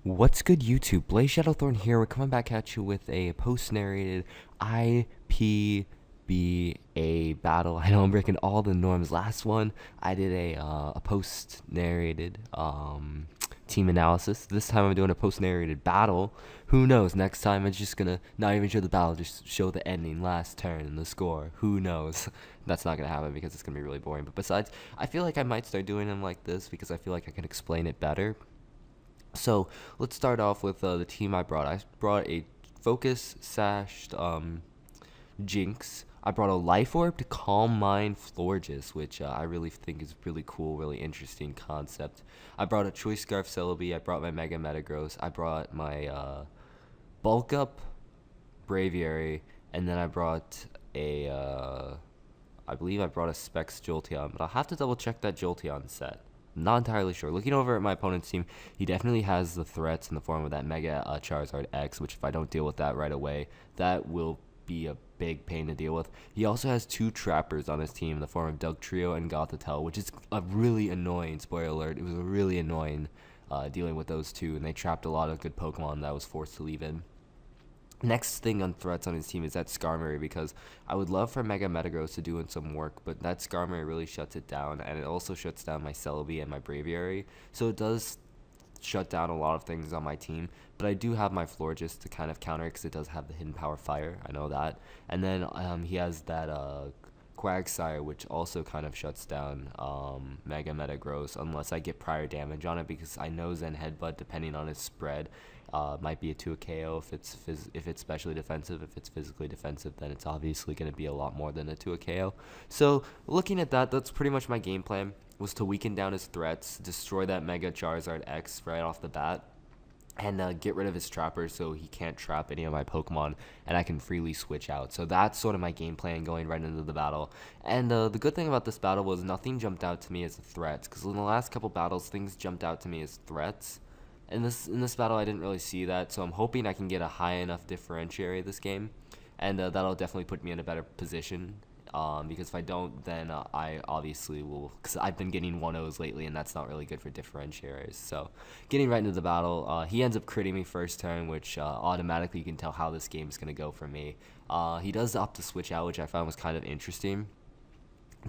What's good, YouTube? Blazeshadowthorn here. We're coming back at you with a post-narrated IPBA battle. I know I'm breaking all the norms. Last one, I did a post-narrated team analysis. This time I'm doing a post-narrated battle. Who knows? Next time I'm just gonna not even show the battle, just show the ending, last turn, and the score. Who knows? That's not gonna happen because it's gonna be really boring. But besides, I feel like I might start doing them like this because I feel like I can explain it better. So let's start off with the team I brought. I brought a Focus Sashed Jinx. I brought a Life Orb to Calm Mind Florges, which I really think is really cool, really interesting concept. I brought a Choice Scarf Celebi. I brought my Mega Metagross. I brought my Bulk Up Braviary, and then I brought a I believe I brought a Specs Jolteon, but I'll have to double check that Jolteon set. Not entirely sure. Looking over at my opponent's team, he definitely has the threats in the form of that Mega Charizard X, which if I don't deal with that right away, that will be a big pain to deal with. He also has two trappers on his team in the form of Dugtrio and Gothitelle, which is a really annoying, spoiler alert, it was really annoying dealing with those two, and they trapped a lot of good Pokemon that I was forced to leave in. Next thing on threats on his team is that Skarmory, because I would love for Mega Metagross to do some work, but that Skarmory really shuts it down, and it also shuts down my Celebi and my Braviary, so it does shut down a lot of things on my team, but I do have my Florges to kind of counter because it does have the hidden power fire, I know that, and then he has that Quagsire, which also kind of shuts down Mega Metagross unless I get prior damage on it, because I know Zen Headbutt, depending on his spread, might be a 2 KO if it's specially defensive. If it's physically defensive, then it's obviously going to be a lot more than a 2 KO. So looking at that, that's pretty much my game plan, was to weaken down his threats, destroy that Mega Charizard X right off the bat, and get rid of his trapper so he can't trap any of my Pokemon, and I can freely switch out. So that's sort of my game plan going right into the battle. And the good thing about this battle was nothing jumped out to me as threats, because in the last couple battles, things jumped out to me as threats. In this battle, I didn't really see that, so I'm hoping I can get a high enough differentiary this game, and that'll definitely put me in a better position. Because if I don't, then I obviously will, because I've been getting 1-0s lately, and that's not really good for differentiators. So, getting right into the battle, he ends up critting me first turn, which automatically you can tell how this game is going to go for me. He does opt to switch out, which I found was kind of interesting,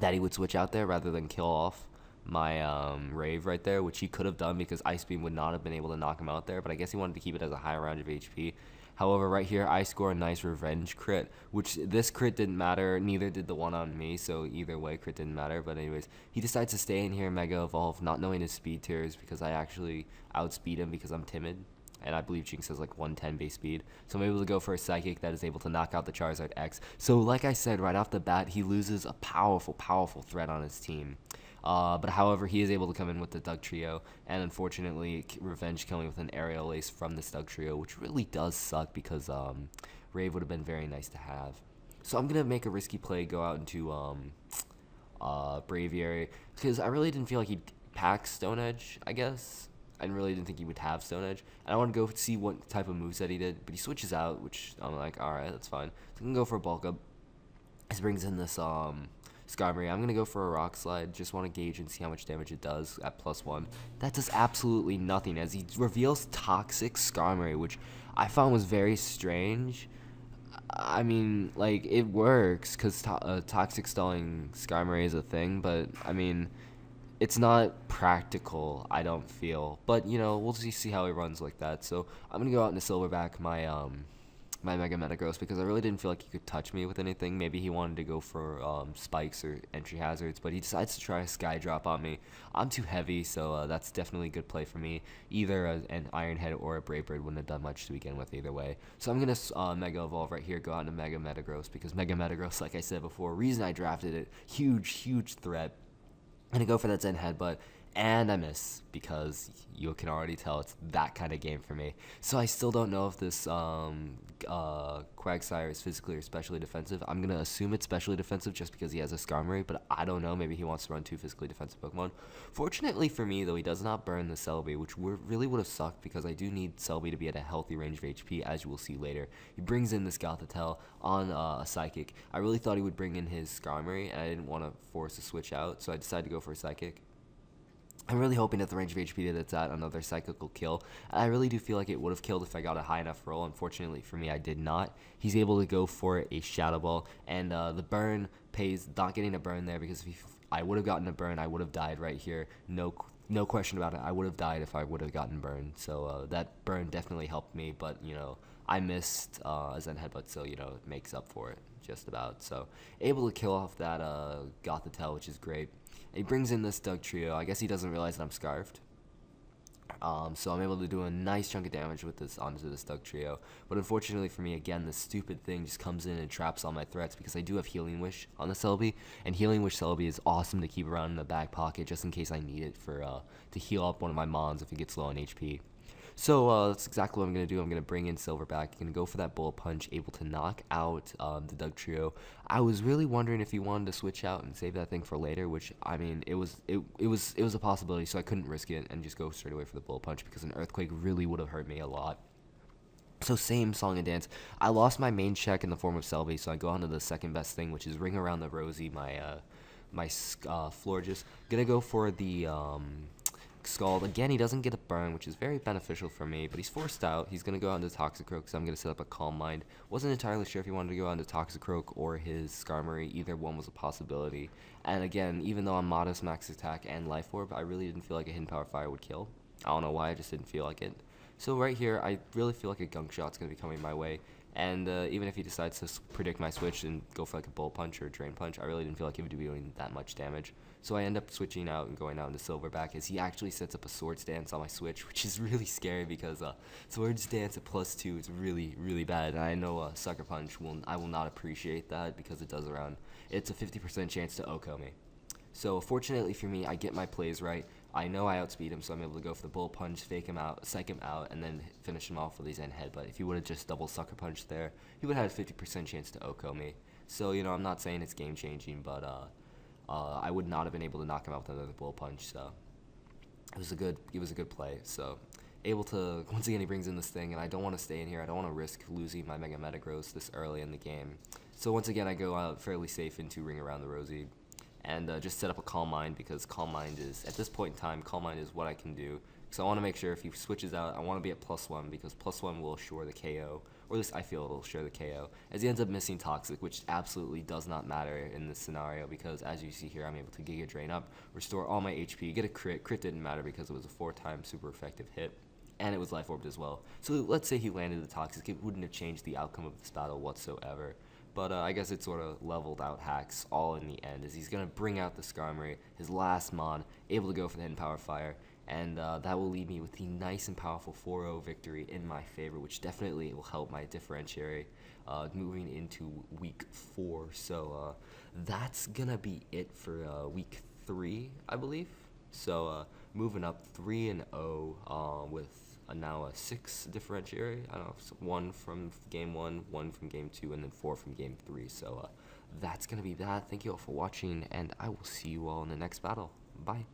that he would switch out there rather than kill off my Rave right there, which he could have done because Ice Beam would not have been able to knock him out there, but I guess he wanted to keep it as a high round of HP. However, right here, I score a nice revenge crit, which this crit didn't matter, neither did the one on me, so either way, crit didn't matter. But anyways, he decides to stay in here and Mega Evolve, not knowing his speed tiers, because I actually outspeed him because I'm timid, and I believe Jinx has like 110 base speed. So I'm able to go for a Psychic that is able to knock out the Charizard X. So like I said, right off the bat, he loses a powerful, powerful threat on his team. But however, he is able to come in with the Dugtrio, and unfortunately, revenge killing with an Aerial Ace from this Dugtrio, which really does suck because Rave would have been very nice to have. So I'm going to make a risky play, go out into Braviary, because I really didn't feel like he'd pack Stone Edge, I guess. I really didn't think he would have Stone Edge. And I want to go see what type of moveset he did, but he switches out, which I'm like, alright, that's fine. So I'm going to go for a Bulk Up. This brings in this Skarmory. I'm going to go for a Rock Slide. Just want to gauge and see how much damage it does at +1. That does absolutely nothing as he reveals Toxic Skarmory, which I found was very strange. I mean, like, it works because Toxic Stalling Skarmory is a thing, but, I mean, it's not practical, I don't feel. But, you know, we'll see how he runs like that. So I'm going to go out into Silverback my Mega Metagross, because I really didn't feel like he could touch me with anything. Maybe he wanted to go for spikes or entry hazards, but he decides to try a Sky Drop on me. I'm too heavy, so that's definitely a good play for me. Either an Iron Head or a Brave Bird wouldn't have done much to begin with either way. So I'm going to Mega Evolve right here, go out into Mega Metagross, because Mega Metagross, like I said before, reason I drafted it, huge threat. I'm going to go for that Zen Headbutt, and I miss, because you can already tell it's that kind of game for me. So I still don't know if this Quagsire is physically or specially defensive. I'm going to assume it's specially defensive just because he has a Skarmory, but I don't know. Maybe he wants to run 2 physically defensive Pokemon. Fortunately for me, though, he does not burn the Celebi, which really would have sucked because I do need Celebi to be at a healthy range of HP, as you will see later. He brings in this Gothitelle on a Psychic. I really thought he would bring in his Skarmory, and I didn't want to force a switch out, so I decided to go for a Psychic. I'm really hoping at the range of HP that it's at another cyclical kill. I really do feel like it would have killed if I got a high enough roll. Unfortunately for me, I did not. He's able to go for a Shadow Ball, and the burn pays, not getting a burn there, because if I would have gotten a burn, I would have died right here. No question about it. I would have died if I would have gotten burned. So that burn definitely helped me, but I missed a Zen Headbutt, so it makes up for it just about. So able to kill off that got the tell, which is great. And he brings in this Dugtrio. I guess he doesn't realize that I'm scarfed. So I'm able to do a nice chunk of damage with this onto this Dugtrio. But unfortunately for me, again, this stupid thing just comes in and traps all my threats, because I do have Healing Wish on the Celebi, and Healing Wish Celebi is awesome to keep around in the back pocket just in case I need it for to heal up one of my mons if it gets low on HP. So that's exactly what I'm going to do. I'm going to bring in Silverback, going to go for that Bullet Punch, able to knock out the Dugtrio. I was really wondering if he wanted to switch out and save that thing for later, which, I mean, it was a possibility, so I couldn't risk it and just go straight away for the Bullet Punch, because an Earthquake really would have hurt me a lot. So same song and dance. I lost my main check in the form of Celebi, so I go on to the second best thing, which is Ring Around the Rosie, my Florges. Gonna go for the Scald. Again, he doesn't get a burn, which is very beneficial for me, but he's forced out. He's going to go out into Toxicroak, because I'm going to set up a Calm Mind. Wasn't entirely sure if he wanted to go out into Toxicroak or his Skarmory. Either one was a possibility. And again, even though I'm modest max attack and Life Orb, I really didn't feel like a Hidden Power Fire would kill. I don't know why, I just didn't feel like it. So right here, I really feel like a Gunk Shot's going to be coming my way. And even if he decides to predict my switch and go for like a Bullet Punch or a Drain Punch, I really didn't feel like he would be doing that much damage. So I end up switching out and going out into Silverback, as he actually sets up a Swords Dance on my switch, which is really scary, because Swords Dance at +2 is really, really bad. And I know Sucker Punch, I will not appreciate that, because it's a 50% chance to OHKO me. So fortunately for me, I get my plays right. I know I outspeed him, so I'm able to go for the Bullet Punch, fake him out, psych him out, and then finish him off with his Zen Headbutt. If he would have just double Sucker Punch there, he would have had a 50% chance to OHKO me. So, I'm not saying it's game-changing, but I would not have been able to knock him out with another Bullet Punch, so it was a good play. So able to, once again, he brings in this thing, and I don't want to stay in here. I don't want to risk losing my Mega Metagross this early in the game. So once again, I go out fairly safe into Ring Around the Rosie, and just set up a Calm Mind, because Calm Mind is, at this point in time, Calm Mind is what I can do. So I want to make sure if he switches out, I want to be at +1, because +1 will assure the KO, or at least I feel it'll assure the KO, as he ends up missing Toxic, which absolutely does not matter in this scenario, because as you see here, I'm able to Giga Drain up, restore all my HP, get a crit. Crit didn't matter because it was a 4-time super effective hit, and it was Life Orbed as well. So let's say he landed the Toxic, it wouldn't have changed the outcome of this battle whatsoever. But I guess it sort of leveled out Hacks all in the end, as he's going to bring out the Skarmory, his last Mon, able to go for the Hidden Power Fire, and that will leave me with the nice and powerful 4-0 victory in my favor, which definitely will help my differentiary moving into Week 4. So that's going to be it for Week 3, I believe. So moving up 3-0 with now a 6 differentiary. I don't know, so 1 from game 1, 1 from game 2, and then 4 from game 3. So that's going to be that. Thank you all for watching, and I will see you all in the next battle. Bye.